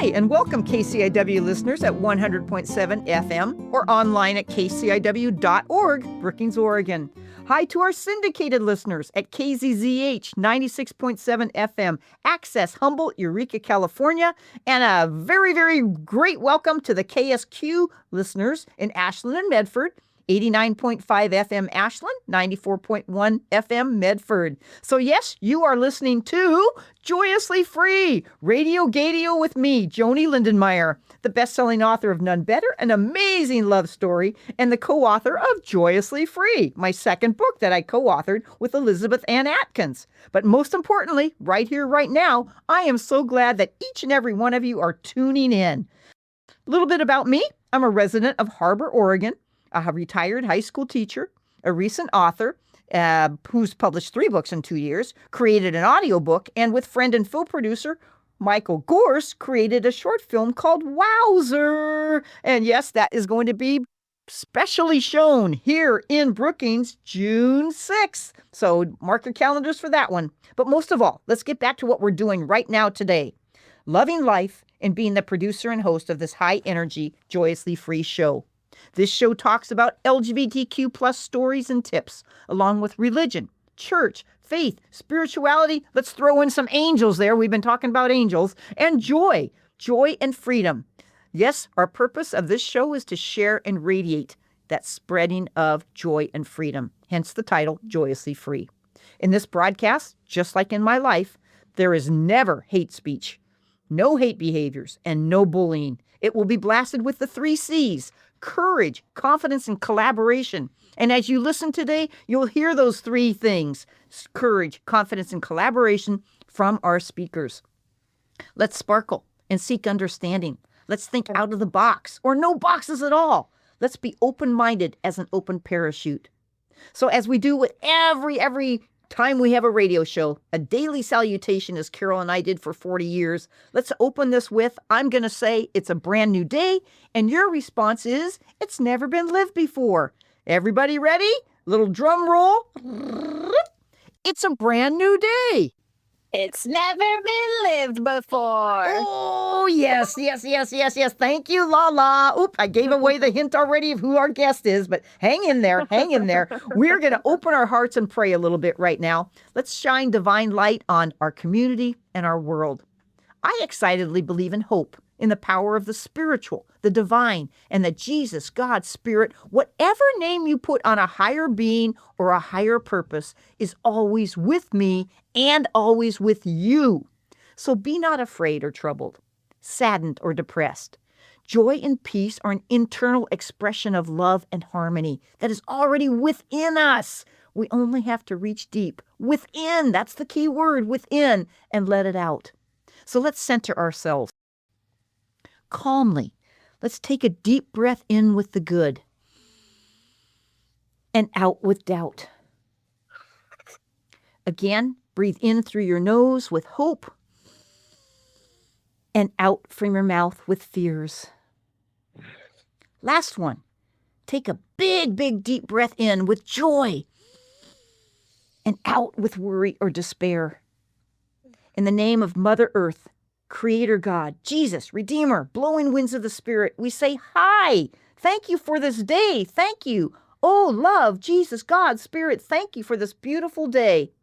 Hi, and welcome KCIW listeners at 100.7 FM or online at kciw.org, Brookings, Oregon. Hi to our syndicated listeners at KZZH 96.7 FM, Access, Humboldt, Eureka, California, and a very, very great welcome to the KSQ listeners in Ashland and Medford, 89.5 FM Ashland, 94.1 FM Medford. So yes, you are listening to Joyously Free, Radio Gadio with me, Joanie Lindenmeyer, the best-selling author of None Better, An Amazing Love Story, and the co-author of Joyously Free, my second book that I co-authored with Elizabeth Ann Atkins. But most importantly, right here, right now, I am so glad that each and every one of you are tuning in. A little bit about me. I'm a resident of Harbor, Oregon, a retired high school teacher, a recent author who's published 3 books in 2 years, created an audiobook, and with friend and film producer Michael Gorse created a short film called Wowzer. And yes, that is going to be specially shown here in Brookings June 6th. So mark your calendars for that one. But most of all, let's get back to what we're doing right now today. Loving life and being the producer and host of this high-energy, joyously free show. This show talks about LGBTQ plus stories and tips, along with religion, church, faith, spirituality. Let's throw in some angels there. We've been talking about angels. And joy and freedom. Yes, our purpose of this show is to share and radiate that spreading of joy and freedom. Hence the title, Joyously Free. In this broadcast, just like in my life, there is never hate speech, no hate behaviors, and no bullying. It will be blasted with the 3 C's. Courage, confidence, and collaboration. And as you listen today, you'll hear those 3 things: courage, confidence, and collaboration from our speakers. Let's sparkle and seek understanding. Let's think out of the box, or no boxes at all. Let's be open-minded as an open parachute. So as we do with every time we have a radio show, a daily salutation as Carol and I did for 40 years. Let's open this with, I'm going to say it's a brand new day, and your response is, it's never been lived before. Everybody ready? Little drum roll. It's a brand new day. It's never been lived before. Oh, yes. Thank you, Lala. Oop, I gave away the hint already of who our guest is, but hang in there. We're going to open our hearts and pray a little bit right now. Let's shine divine light on our community and our world. I excitedly believe in hope, in the power of the spiritual, the divine, and that Jesus, God, Spirit, whatever name you put on a higher being or a higher purpose, is always with me and always with you. So be not afraid or troubled, saddened or depressed. Joy and peace are an internal expression of love and harmony that is already within us. We only have to reach deep within. That's the key word, within, and let it out. So let's center ourselves. Calmly, let's take a deep breath in with the good and out with doubt. Again, breathe in through your nose with hope and out from your mouth with fears. Last one, take a big deep breath in with joy and out with worry or despair. In the name of Mother Earth, Creator God, Jesus, Redeemer, blowing winds of the Spirit, we say, hi, thank you for this day, thank you. Oh, love, Jesus, God, Spirit, thank you for this beautiful day.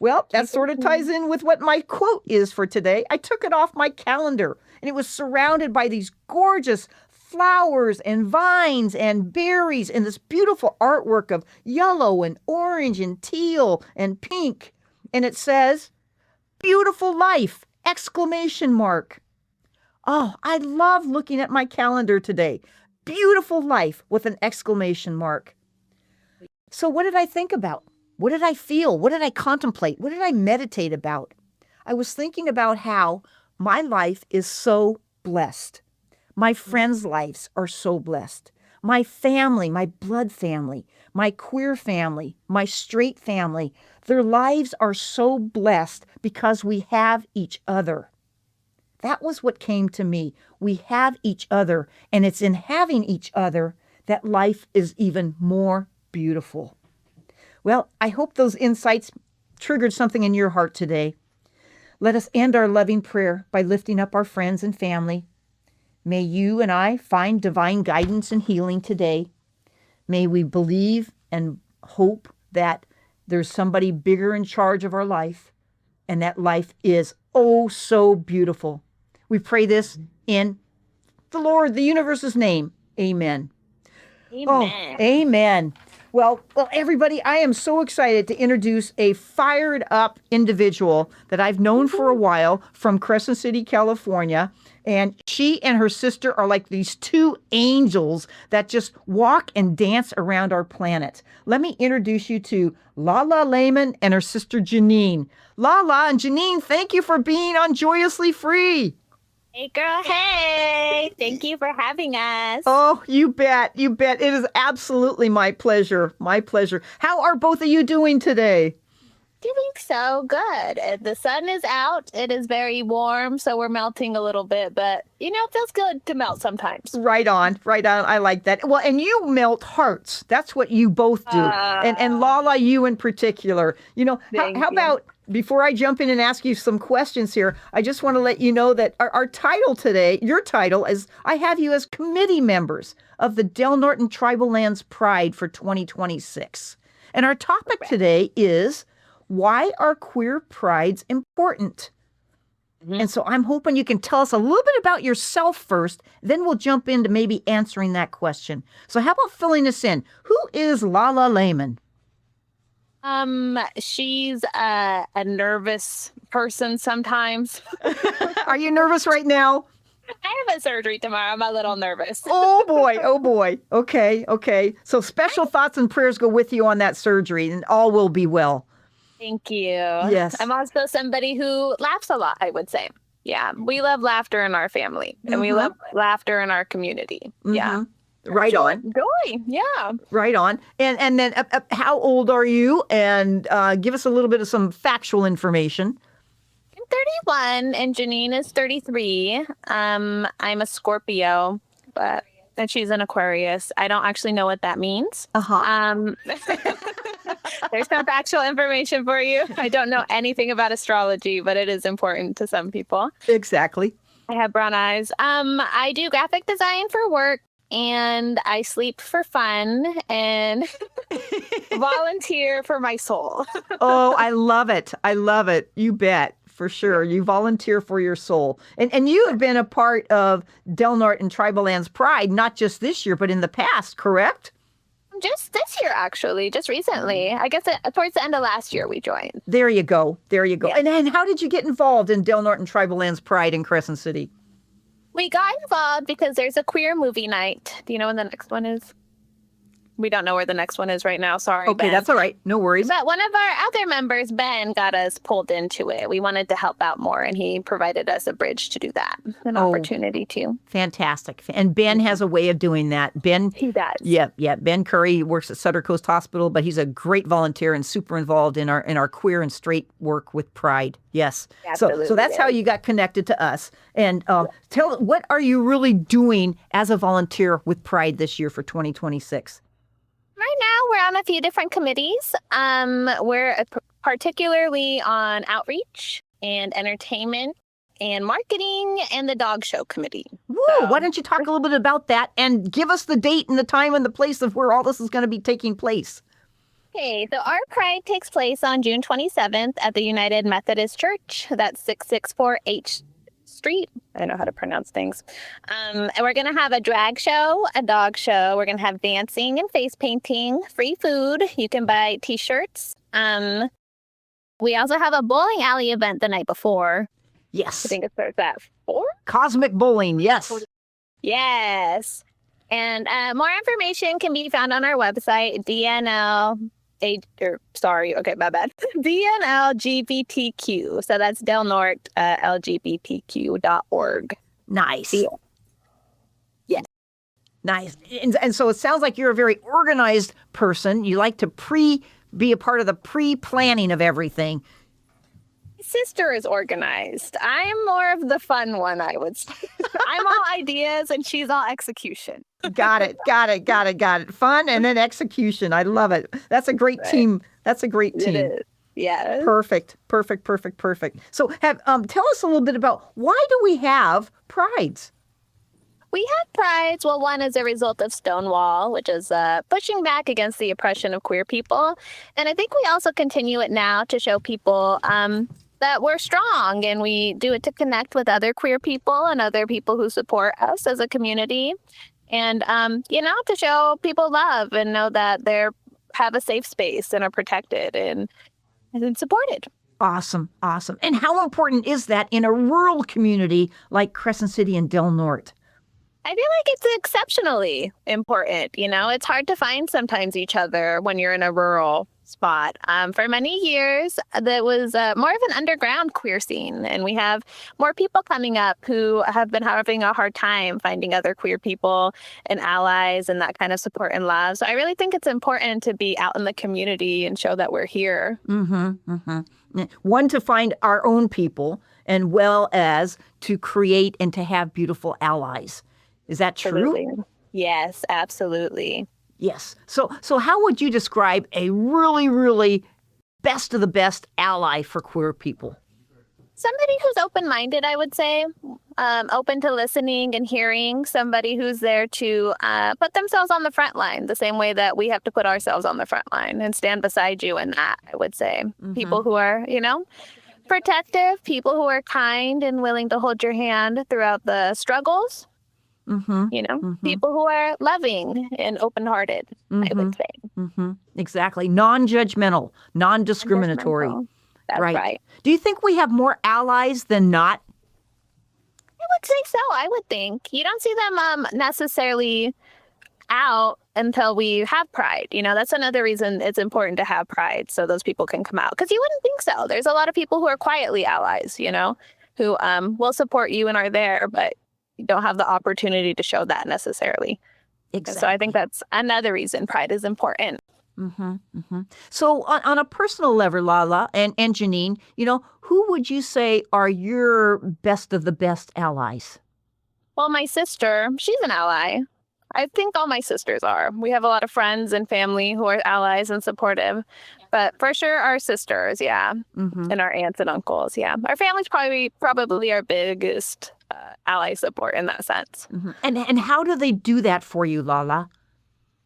Well, that sort of ties in with what my quote is for today. I took it off my calendar, and it was surrounded by these gorgeous flowers and vines and berries and this beautiful artwork of yellow and orange and teal and pink. And it says, beautiful life! Exclamation mark. Oh, I love looking at my calendar today. Beautiful life with an exclamation mark. So what did I think about? What did I feel? What did I contemplate? What did I meditate about? I was thinking about how my life is so blessed. My friends' lives are so blessed. My family, my blood family, my queer family, my straight family, their lives are so blessed because we have each other. That was what came to me. We have each other, and it's in having each other that life is even more beautiful. Well, I hope those insights triggered something in your heart today. Let us end our loving prayer by lifting up our friends and family. May you and I find divine guidance and healing today. May we believe and hope that there's somebody bigger in charge of our life, and that life is oh so beautiful. We pray this in the Lord, the universe's name. Amen. Amen. Oh, amen. Well, everybody, I am so excited to introduce a fired up individual that I've known for a while from Crescent City, California. And she and her sister are like these two angels that just walk and dance around our planet. Let me introduce you to Lala Lehman and her sister Janine. Lala and Janine, thank you for being on Joyously Free. Hey, girl. Hey. Thank you for having us. Oh, you bet. You bet. It is absolutely my pleasure. My pleasure. How are both of you doing today? Doing so good. The sun is out. It is very warm, so we're melting a little bit, but it feels good to melt sometimes. Right on. Right on. I like that. Well, and you melt hearts. That's what you both do. And Lala, you in particular. How about, before I jump in and ask you some questions here, I just want to let you know that our title today, your title, is I have you as committee members of the Norte Tribal Lands Pride for 2026. And our topic today is, why are queer prides important? And so I'm hoping you can tell us a little bit about yourself first, then we'll jump into maybe answering that question. So how about filling us in? Who is Lala Lehman? She's a nervous person sometimes. Are you nervous right now? I have a surgery tomorrow. I'm a little nervous. Oh boy. Oh boy. Okay. So special thoughts and prayers go with you on that surgery, and all will be well. Thank you. Yes. I'm also somebody who laughs a lot, I would say. Yeah. We love laughter in our family, and we love laughter in our community. Yeah. Right on. Joy. Yeah. Right on. And then how old are you? And give us a little bit of some factual information. I'm 31 and Janine is 33. I'm a Scorpio, and she's an Aquarius. I don't actually know what that means. There's some factual information for you. I don't know anything about astrology, but it is important to some people. Exactly. I have brown eyes. I do graphic design for work, and I sleep for fun and volunteer for my soul. Oh, I love it. I love it. You bet. For sure. You volunteer for your soul. And you have been a part of Norte Tribal Lands Pride, not just this year, but in the past, correct? Just this year, actually, just recently. I guess towards the end of last year we joined. There you go. Yeah. And how did you get involved in Norte Tribal Lands Pride in Crescent City? We got involved because there's a queer movie night. Do you know when the next one is? We don't know where the next one is right now. Sorry, Okay, Ben. that's all right. No worries. But one of our other members, Ben, got us pulled into it. We wanted to help out more, and he provided us a bridge to do that, an opportunity to. Fantastic. And Ben has a way of doing that. Ben, He does. Yeah. Ben Curry works at Sutter Coast Hospital, but he's a great volunteer and super involved in our queer and straight work with Pride. Yes. Absolutely. So that's how you got connected to us. And what are you really doing as a volunteer with Pride this year for 2026? Right now, we're on a few different committees. We're particularly on outreach and entertainment and marketing and the dog show committee. Woo! Why don't you talk a little bit about that and give us the date and the time and the place of where all this is going to be taking place? Okay, so our Pride takes place on June 27th at the United Methodist Church. That's 664 H Street. I know how to pronounce things. And we're going to have a drag show, a dog show. We're going to have dancing and face painting, free food. You can buy T-shirts. We also have a bowling alley event the night before. Yes. I think it starts at 4. Cosmic bowling. Yes. Yes. And more information can be found on our website, DNLGBTQ. So that's Del Norte LGBTQ.org. Nice. Yes. Nice. And so it sounds like you're a very organized person. You like to be a part of the pre-planning of everything. My sister is organized. I'm more of the fun one, I would say. I'm all ideas and she's all execution. Got it. Fun and then execution. I love it. That's a great team. That's a great team. It is. Yes. Perfect. So tell us a little bit about why do we have prides? We have prides. Well, one is a result of Stonewall, which is pushing back against the oppression of queer people. And I think we also continue it now to show people that we're strong, and we do it to connect with other queer people and other people who support us as a community. And, to show people love and know that they have a safe space and are protected and supported. Awesome. And how important is that in a rural community like Crescent City and Del Norte? I feel like it's exceptionally important. It's hard to find sometimes each other when you're in a rural spot. For many years, there was more of an underground queer scene, and we have more people coming up who have been having a hard time finding other queer people and allies and that kind of support and love. So I really think it's important to be out in the community and show that we're here. One, to find our own people, and well as to create and to have beautiful allies. Is that true? Absolutely. Yes, absolutely. Yes. So how would you describe a really, really best of the best ally for queer people? Somebody who's open-minded, I would say, open to listening and hearing, somebody who's there to put themselves on the front line, the same way that we have to put ourselves on the front line and stand beside you in that, I would say. People who are, protective, people who are kind and willing to hold your hand throughout the struggles. People who are loving and open-hearted, I would say. Exactly. Non-judgmental, non-discriminatory. That's right. Do you think we have more allies than not? I would say so. I would think. You don't see them necessarily out until we have pride. That's another reason it's important to have pride, so those people can come out. Because you wouldn't think so. There's a lot of people who are quietly allies, who will support you and are there, but don't have the opportunity to show that necessarily. Exactly. So I think that's another reason pride is important. So on a personal level, Lala and Janine, who would you say are your best of the best allies? Well, my sister, she's an ally. I think all my sisters are. We have a lot of friends and family who are allies and supportive. But for sure, our sisters, yeah. And our aunts and uncles, yeah. Our family's probably our biggest ally support in that sense. And how do they do that for you, Lala?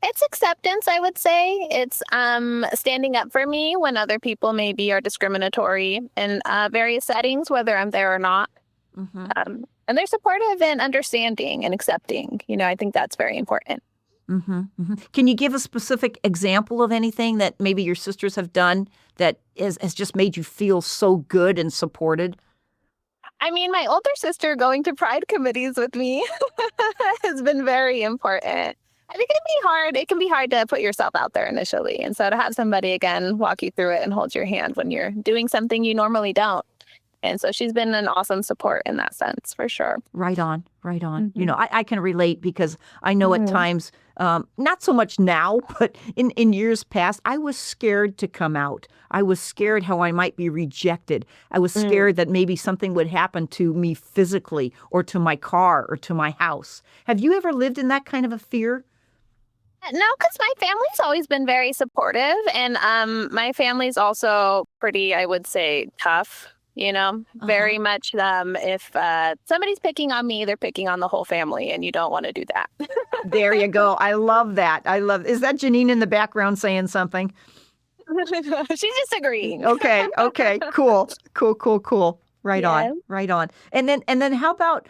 It's acceptance, I would say. It's standing up for me when other people maybe are discriminatory in various settings, whether I'm there or not. And they're supportive and understanding and accepting. I think that's very important. Can you give a specific example of anything that maybe your sisters have done that has just made you feel so good and supported? I mean, my older sister going to pride committees with me has been very important. I think it can be hard to put yourself out there initially. And so to have somebody, again, walk you through it and hold your hand when you're doing something you normally don't. And so she's been an awesome support in that sense, for sure. Right on. I can relate because I know at times, not so much now, but in years past, I was scared to come out. I was scared how I might be rejected. I was scared that maybe something would happen to me physically or to my car or to my house. Have you ever lived in that kind of a fear? No, because my family's always been very supportive. And my family's also pretty, I would say, tough. Very much if somebody's picking on me, they're picking on the whole family, and you don't want to do that. There you go. I love that. Is that Janine in the background saying something? She's just agreeing. Okay. Cool. Right on. And then how about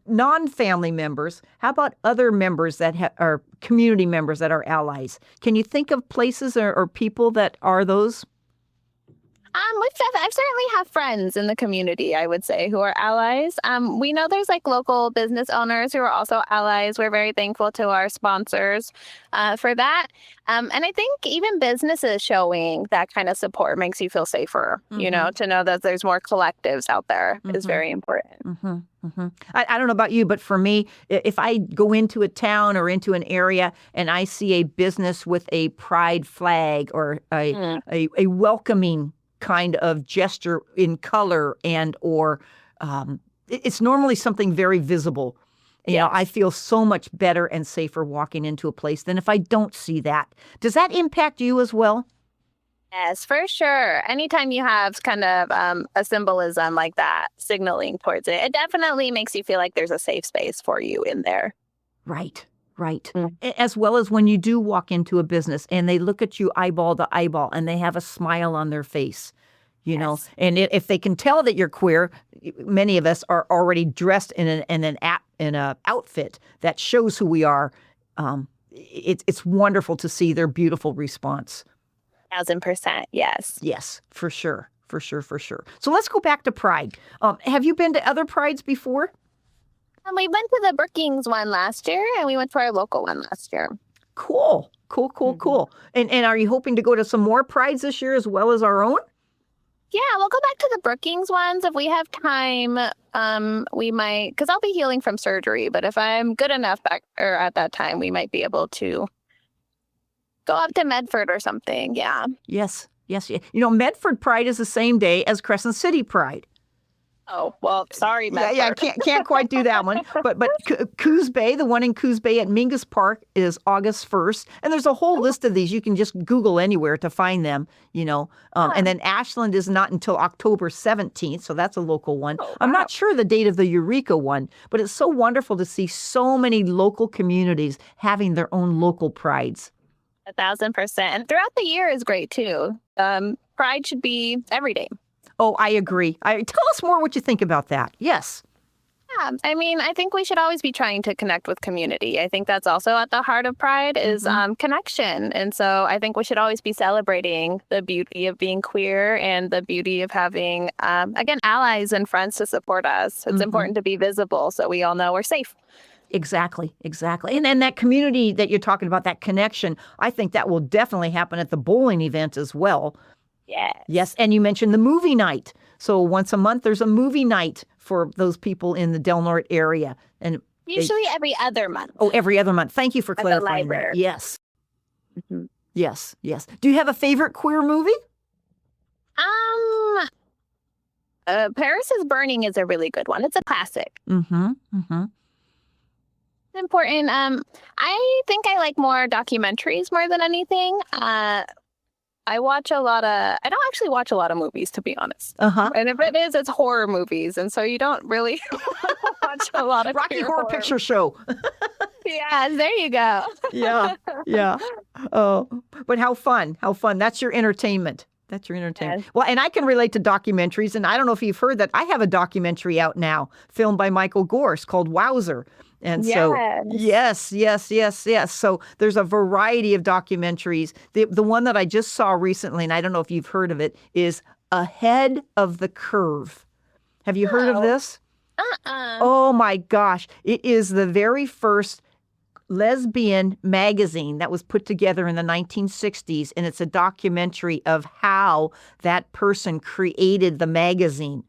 non-family members? How about other members that are community members that are allies? Can you think of places or people that are those? I certainly have friends in the community, I would say, who are allies. We know there's local business owners who are also allies. We're very thankful to our sponsors for that. And I think even businesses showing that kind of support makes you feel safer, to know that there's more collectives out there is very important. I don't know about you, but for me, if I go into a town or into an area and I see a business with a pride flag or a welcoming kind of gesture in color or it's normally something very visible. I feel so much better and safer walking into a place than if I don't see that. Does that impact you as well? Yes, for sure. Anytime you have kind of a symbolism like that signaling towards it, it definitely makes you feel like there's a safe space for you in there. Right, right. Mm. As well as when you do walk into a business and they look at you eyeball to eyeball and they have a smile on their face, Yes. and if they can tell that you're queer, many of us are already dressed in an outfit that shows who we are. It's wonderful to see their beautiful response. 1,000%. Yes. Yes, for sure. For sure, for sure. So let's go back to Pride. Have you been to other Prides before? And we went to the Brookings one last year, and we went to our local one last year. Cool. Cool. And are you hoping to go to some more Prides this year as well as our own? Yeah, we'll go back to the Brookings ones if we have time. We might, because I'll be healing from surgery. But if I'm good enough back or at that time, we might be able to go up to Medford or something. Yeah. Yes. Medford Pride is the same day as Crescent City Pride. Oh, well, sorry, Medford. Yeah, can't quite do that one. But Coos Bay, the one in Coos Bay at Mingus Park is August 1st. And there's a whole list of these. You can just Google anywhere to find them, And then Ashland is not until October 17th, so that's a local one. Oh, wow. I'm not sure the date of the Eureka one, but it's so wonderful to see so many local communities having their own local prides. 1,000%. And throughout the year is great, too. Pride should be every day. Oh, I agree. Tell us more what you think about that. Yes. Yeah, I mean, I think we should always be trying to connect with community. I think that's also at the heart of Pride is connection. And so I think we should always be celebrating the beauty of being queer and the beauty of having, again, allies and friends to support us. It's important to be visible so we all know we're safe. Exactly. And then that community that you're talking about, that connection, I think that will definitely happen at the bowling event as well. Yes. And you mentioned the movie night. So once a month, there's a movie night for those people in the Del Norte area. And usually every other month. Oh, every other month. Thank you for At the clarifying that. library. Yes. Yes. Do you have a favorite queer movie? Paris is Burning is a really good one. It's a classic. It's important. I think I like more documentaries more than anything. I don't actually watch a lot of movies, to be honest. And if it is, it's horror movies. And so you don't really watch a lot of Rocky Horror Picture Show. Yeah, there you go. Yeah. Oh, but how fun. That's your entertainment. Yes. Well, and I can relate to documentaries. And I don't know if you've heard that I have a documentary out now, filmed by Michael Gorse called Wowzer. And so, yes. So there's a variety of documentaries. The one that I just saw recently, and I don't know if you've heard of it, is Ahead of the Curve. Have you heard of this? Oh my gosh. It is the very first lesbian magazine that was put together in the 1960s. And it's a documentary of how that person created the magazine.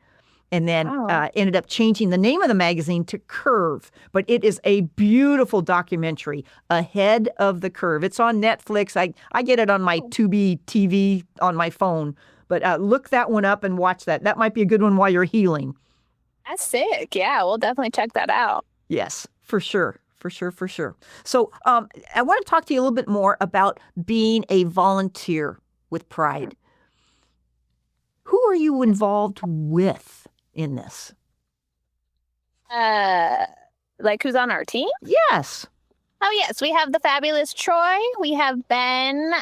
And then ended up changing the name of the magazine to Curve. But it is a beautiful documentary, Ahead of the Curve. It's on Netflix. I get it on my Tubi TV on my phone. But look that one up and watch that. That might be a good one while you're healing. That's sick. Yeah, we'll definitely check that out. Yes, for sure. So I want to talk to you a little bit more about being a volunteer with Pride. Who are you involved with in this? Like who's on our team? Yes. Oh, yes. We have the fabulous Troy. We have Ben.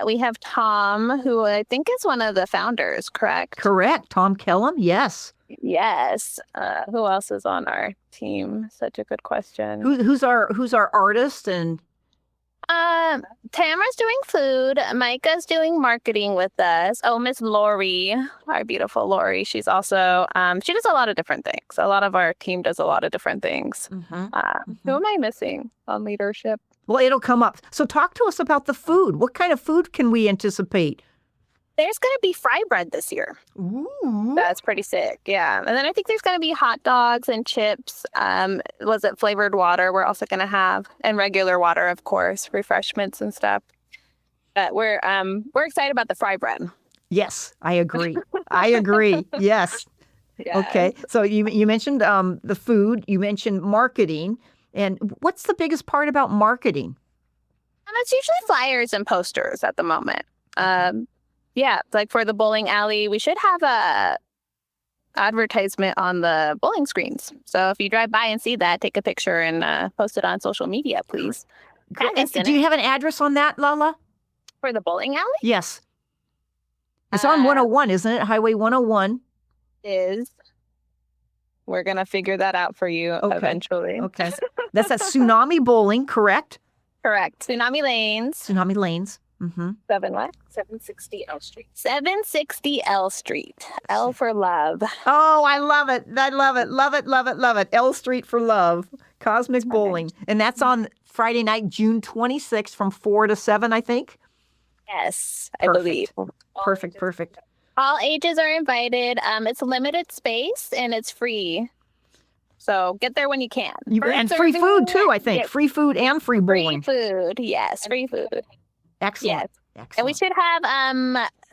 We have Tom, who I think is one of the founders, correct? Correct. Tom Kellum. Yes. Yes. Who else is on our team? Such a good question. Who's our artist? And Tamara's doing food. Micah's doing marketing with us. Oh, Miss Lori, our beautiful Lori. She's also she does a lot of different things. A lot of our team does a lot of different things. Who am I missing on leadership? Well, it'll come up. So talk to us about the food. What kind of food can we anticipate? There's going to be fry bread this year. Ooh. That's pretty sick. Yeah. And then I think there's going to be hot dogs and chips. Was it flavored water we're also going to have, and regular water, of course, refreshments and stuff. But we're excited about the fry bread. Yes, I agree. Yes. Okay. So you mentioned the food. You mentioned marketing. And what's the biggest part about marketing? It's usually flyers and posters at the moment. Yeah, like for the bowling alley, we should have a advertisement on the bowling screens. So if you drive by and see that, take a picture and post it on social media, please. Tag us in Do you it. have an address on that, Lala? For the bowling alley? Yes. It's on 101, isn't it? Highway 101. We're going to figure that out for you eventually. Okay. That's at Tsunami Bowling, correct? Correct. Tsunami Lanes. Tsunami Lanes. Mm-hmm. 760 L Street. 760 L Street. L for love. Oh, I love it. I love it. Love it, love it, love it. L Street for Love. Cosmic Bowling. And that's on Friday night, June 26th from 4 to 7, I think? Yes, I believe. Perfect. All ages are invited. It's limited space and it's free. So get there when you can. And free food too, I think. Free food and free bowling. Free food, yes, free food. Excellent. Yes. Excellent. And we should have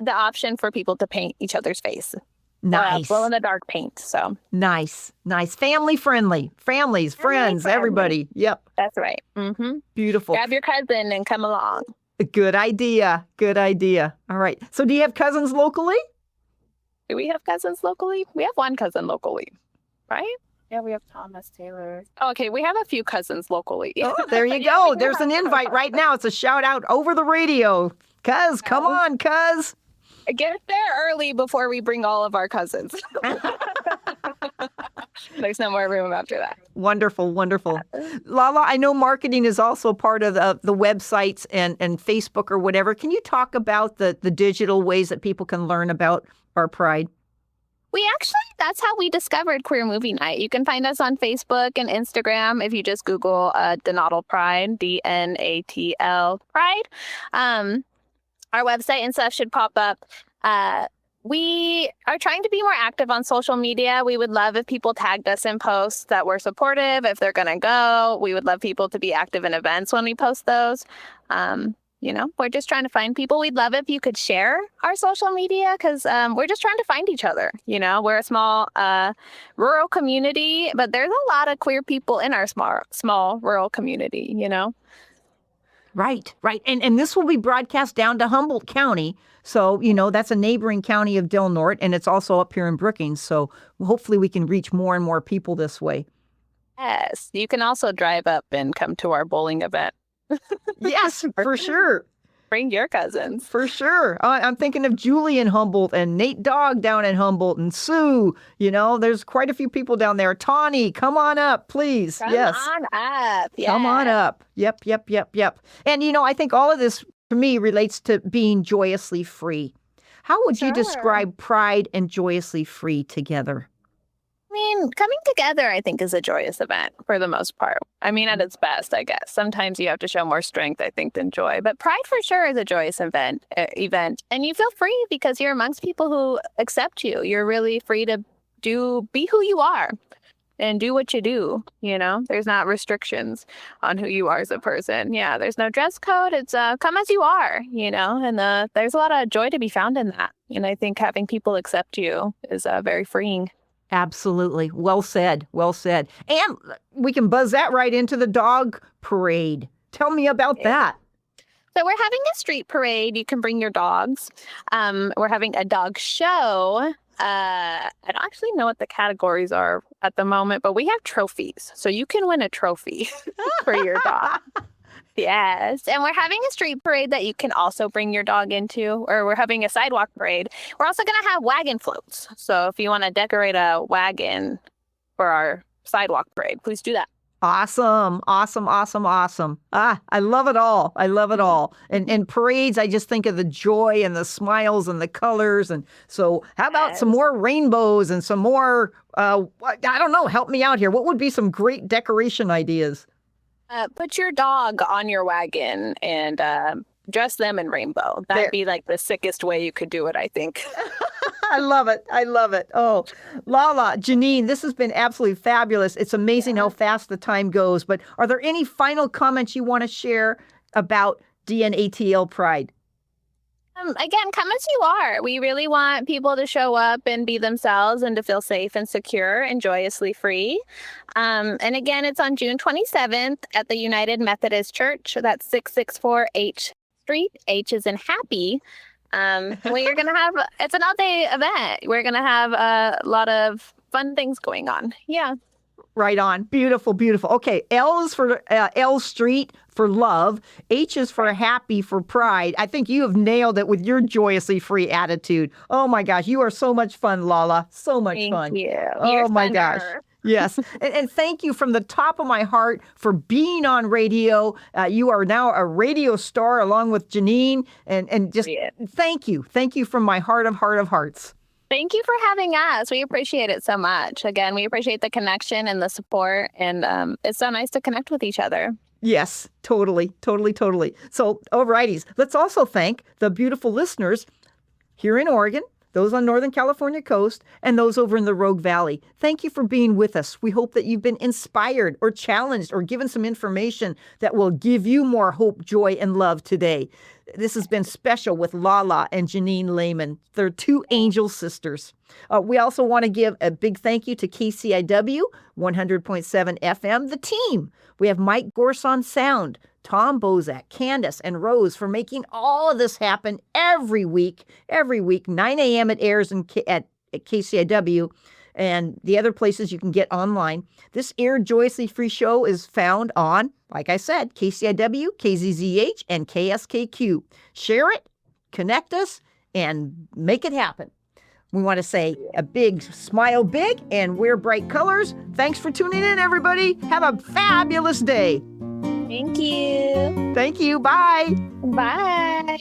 the option for people to paint each other's face. Nice. Glow in the dark paint. So nice. Family friendly. Families, friends, everybody. Yep. That's right. Mm-hmm. Beautiful. Grab your cousin and come along. Good idea. All right. So do you have cousins locally? Do we have cousins locally? We have one cousin locally, right? Yeah, we have Thomas Taylor. Okay, we have a few cousins locally. Oh, there you go. There's an invite right now. It's a shout out over the radio. Cuz, come on, cuz. Get there early before we bring all of our cousins. There's no more room after that. Wonderful. Lala, I know marketing is also part of the websites and Facebook or whatever. Can you talk about the digital ways that people can learn about our Pride? That's how we discovered Queer Movie Night. You can find us on Facebook and Instagram if you just Google DNATL Pride, DNATL Pride. Our website and stuff should pop up. We are trying to be more active on social media. We would love if people tagged us in posts that were supportive. If they're going to go, we would love people to be active in events when we post those. We're just trying to find people. We'd love if you could share our social media because we're just trying to find each other. We're a small rural community, but there's a lot of queer people in our small rural community, Right. And this will be broadcast down to Humboldt County. So, that's a neighboring county of Del Norte, and it's also up here in Brookings. So hopefully we can reach more and more people this way. Yes. You can also drive up and come to our bowling event. Yes, for sure. Bring your cousins. For sure. I'm thinking of Julie in Humboldt and Nate Dogg down in Humboldt and Sue. There's quite a few people down there. Tawny, come on up, please. Come on up. Yeah. Come on up. Yep. And, I think all of this, to me, relates to being joyously free. How would you describe Pride and Joyously Free together? Coming together, I think, is a joyous event for the most part. At its best, I guess. Sometimes you have to show more strength, I think, than joy. But Pride for sure is a joyous event. And you feel free because you're amongst people who accept you. You're really free to be who you are and do what you do. There's not restrictions on who you are as a person. Yeah, there's no dress code. It's come as you are, and there's a lot of joy to be found in that. And I think having people accept you is very freeing. Absolutely. Well said. And we can buzz that right into the dog parade. Tell me about that. So we're having a street parade. You can bring your dogs. We're having a dog show. I don't actually know what the categories are at the moment, but we have trophies. So you can win a trophy for your dog. Yes. And we're having a street parade that you can also bring your dog into, or we're having a sidewalk parade. We're also going to have wagon floats. So if you want to decorate a wagon for our sidewalk parade, please do that. Awesome. I love it all. And parades, I just think of the joy and the smiles and the colors. And so how about some more rainbows and some more, I don't know, help me out here. What would be some great decoration ideas? Put your dog on your wagon and dress them in rainbow. That'd be like the sickest way you could do it, I think. I love it. Oh, Lala, Janine, this has been absolutely fabulous. It's amazing how fast the time goes. But are there any final comments you want to share about DNATL Pride? Again, come as you are. We really want people to show up and be themselves and to feel safe and secure and joyously free. And again, it's on June 27th at the United Methodist Church. That's 664 H Street. H is in happy. We're going to have, it's an all-day event. We're going to have a lot of fun things going on. Yeah. Right on. Beautiful, beautiful. Okay, L is for L Street for love. H is for happy for pride. I think you have nailed it with your joyously free attitude. Oh my gosh, you are so much fun, Lala. So much fun. Thank you. Oh You're my funner. gosh. Yes. And thank you from the top of my heart for being on radio. You are now a radio star along with Janine. And just thank you. Thank you from my heart of hearts. Thank you for having us. We appreciate it so much. Again, we appreciate the connection and the support. And it's so nice to connect with each other. Yes, totally. So, alrighties. Let's also thank the beautiful listeners here in Oregon, those on Northern California coast, and those over in the Rogue Valley. Thank you for being with us. We hope that you've been inspired or challenged or given some information that will give you more hope, joy, and love today. This has been special with Lala and Janine Lehman. They're two angel sisters. We also want to give a big thank you to KCIW 100.7 FM, the team. We have Mike Gorse on sound, Tom Bozak, Candace, and Rose for making all of this happen every week. 9 a.m. it airs at KCIW. And the other places you can get online. This Air Joyously Free show is found on, like I said, KCIW, KZZH, and KSKQ. Share it, connect us, and make it happen. We want to say a big smile big and wear bright colors. Thanks for tuning in, everybody. Have a fabulous day. Thank you. Thank you. Bye. Bye.